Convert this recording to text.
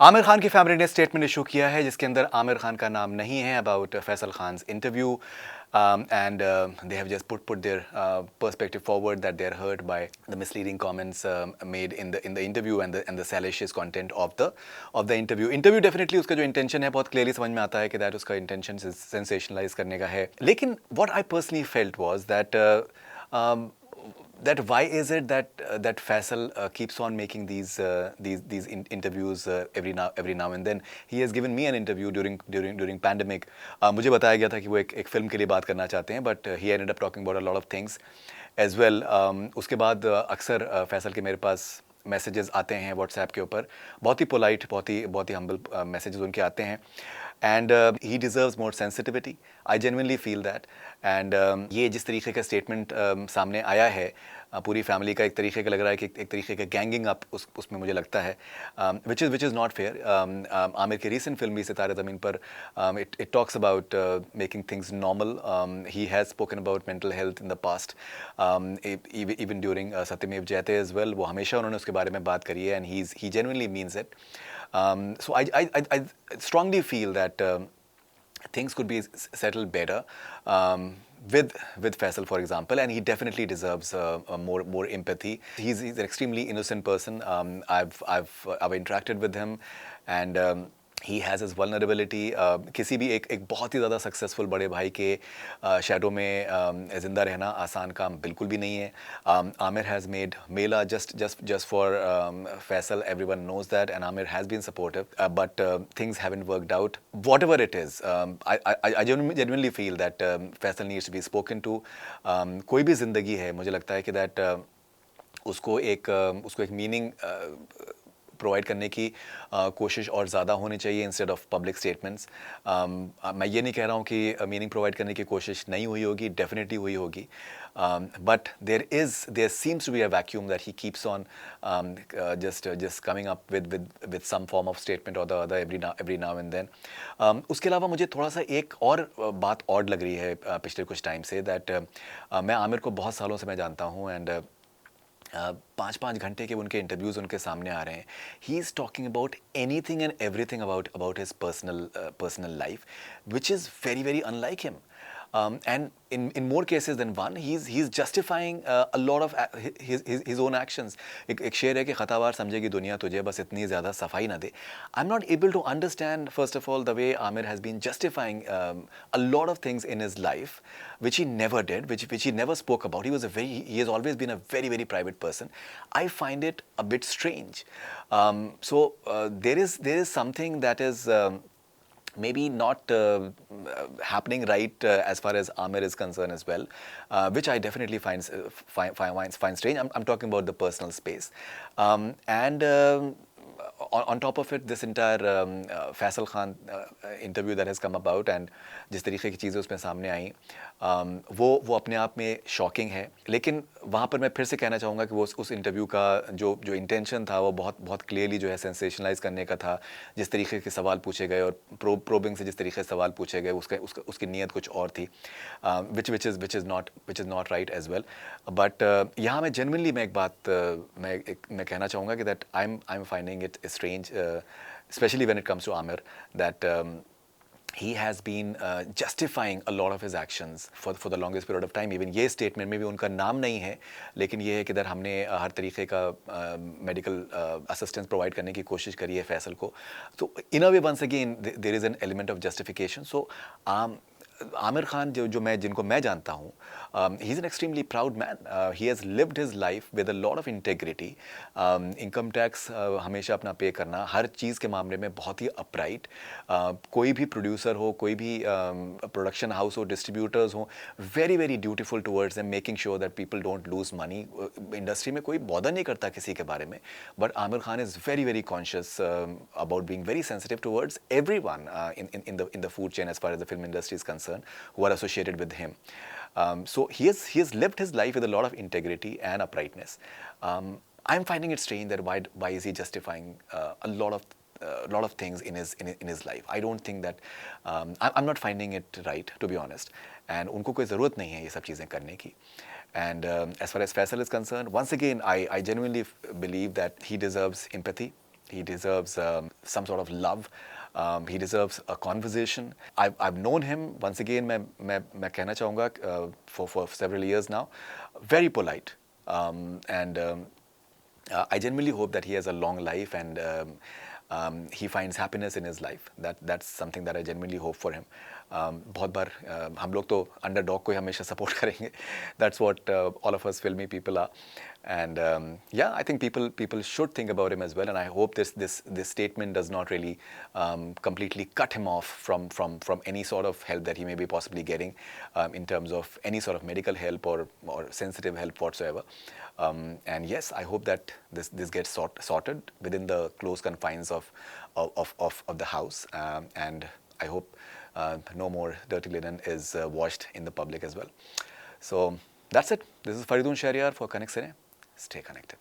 आमिर खान की फैमिली ने statement issue किया है जिसके अंदर आमिर खान का नाम नहीं है about Faisal Khan's interview and they have just put their perspective forward that they are hurt by the misleading comments made in the interview and the salacious content of the interview definitely उसका जो intention है बहुत clearly समझ में आता है कि that उसका intention sensationalize करने का है लेकिन what I personally felt was um, that why is it that Faisal keeps on making these interviews every now and then. He has given me an interview during pandemic. मुझे बताया गया था कि वो एक फिल्म के लिए बात करना चाहते हैं but he ended up talking about a lot of things as well. उसके बाद अक्सर फैसल के मेरे पास मैसेजेस आते हैं व्हाट्सएप के ऊपर बहुत ही पोलाइट बहुत ही हम्बल मैसेजेस उनके आते हैं and he deserves more sensitivity I genuinely feel that and ये जिस तरीके का स्टेटमेंट सामने आया है पूरी फैमिली का एक तरीके का लग रहा है कि एक तरीके का गैंगिंग अप उसमें मुझे लगता है विच इज़ नॉट फेयर. आमिर की रीसेंट फिल्म भी सितारे ज़मीन पर it talks about making things normal. He has spoken about mental health in the past even during सत्यमेव जयते एज वेल. वो हमेशा उन्होंने उसके बारे में बात करी है and he genuinely means it. So I strongly feel that things could be settled better with Faisal, for example, and he definitely deserves more empathy. He's an extremely innocent person. I've interacted with him, and he has is vulnerability. किसी भी एक बहुत ही ज़्यादा successful बड़े भाई के shadow में ज़िंदा रहना आसान काम बिल्कुल भी नहीं है. Aamir has made Mela just for Faisal. Everyone knows that and Amir has been supportive but things haven't worked out. Whatever it is, I genuinely feel that Faisal needs to be spoken to. कोई भी ज़िंदगी है मुझे लगता है कि that उसको एक मीनिंग प्रोवाइड करने की कोशिश और ज़्यादा होनी चाहिए इंस्टेड ऑफ पब्लिक स्टेटमेंट्स. मैं ये नहीं कह रहा हूँ कि मीनिंग प्रोवाइड करने की कोशिश नहीं हुई होगी, डेफिनेटली हुई होगी, but there seems to be a vacuum that he keeps on just coming up with some form of statement और the other every now and then. उसके अलावा मुझे थोड़ा सा एक और बात ऑड लग रही है पिछले कुछ टाइम से दैट मैं आमिर को बहुत सालों से मैं जानता हूँ एंड 5-5 घंटे के उनके इंटरव्यूज़ उनके सामने आ रहे हैं. He is talking about anything and everything about his personal life which is very very unlike him. And in more cases than one, he's justifying a lot of his own actions. एक शेर है कि खतावार समझेगी दुनिया तुझे बस इतनी ज़्यादा सफाई ना दे. I'm not able to understand first of all the way Amir has been justifying a lot of things in his life which he never did, which he never spoke about. He has always been a very very private person. I find it a bit strange. So there is something that is maybe not happening right as far as Amir is concerned as well, which I definitely find strange. I'm talking about the personal space. And on top of it, this entire Faisal Khan interview that has come about and जिस तरीके की चीज़ें उसमें सामने आई वो अपने आप में शॉकिंग है. लेकिन वहाँ पर मैं फिर से कहना चाहूँगा कि वो उस इंटरव्यू का जो इंटेंशन था वो बहुत क्लियरली जो है सेंसेशनलाइज करने का था. जिस तरीके के सवाल पूछे गए और प्रोबिंग से जिस तरीके से सवाल पूछे गए उसकी नीयत कुछ और थी which is not right as well. But यहाँ मैं जेन्युइनली मैं एक बात मैं कहना चाहूँगा कि that I am finding it strange especially when it comes to Amir that he has been justifying a lot of his actions for the longest period of time. Even ये statement में भी उनका नाम नहीं है लेकिन ये है कि दर हमने हर तरीके का मेडिकल असिस्टेंस प्रोवाइड करने की कोशिश करी है फैसल को. तो in a way once again there is an element of justification. So Aamir Khan जिनको मैं जानता हूँ he is an extremely proud man. He has lived his life with a lot of integrity. Income tax हमेशा अपना पे करना, हर चीज़ के मामले में बहुत ही अपराइट. कोई भी प्रोड्यूसर हो, कोई भी प्रोडक्शन हाउस हो, डिस्ट्रीब्यूटर्स हो, very very dutiful towards am making sure that people don't lose money. Industry में कोई बॉदर नहीं करता किसी के बारे में but Aamir Khan is very very conscious about being very sensitive towards everyone in the food chain as far as the film industry is concerned who are associated with him. So he has lived his life with a lot of integrity and uprightness. I'm finding it strange that why is he justifying a lot of things in his life. I don't think that I'm not finding it right, to be honest. And उनको कोई ज़रूरत नहीं है ये सब चीज़ें करने की. And as far as Faisal is concerned, once again I genuinely believe that he deserves empathy. He deserves some sort of love. He deserves a conversation. I've known him, once again, मैं कहना चाहूँगा, for several years now. Very polite. And I genuinely hope that he has a long life and he finds happiness in his life. That's something that I genuinely hope for him. बहुत बार हम लोग तो underdog को ही हमेशा support करेंगे. That's what all of us filmy people are. And yeah, I think people should think about him as well. And I hope this statement does not really completely cut him off from any sort of help that he may be possibly getting in terms of any sort of medical help or sensitive help whatsoever. And yes, I hope that this gets sorted within the close confines of the house. And I hope no more dirty linen is washed in the public as well. So that's it. This is Faridun Shahryar for Connect Cine. Stay connected.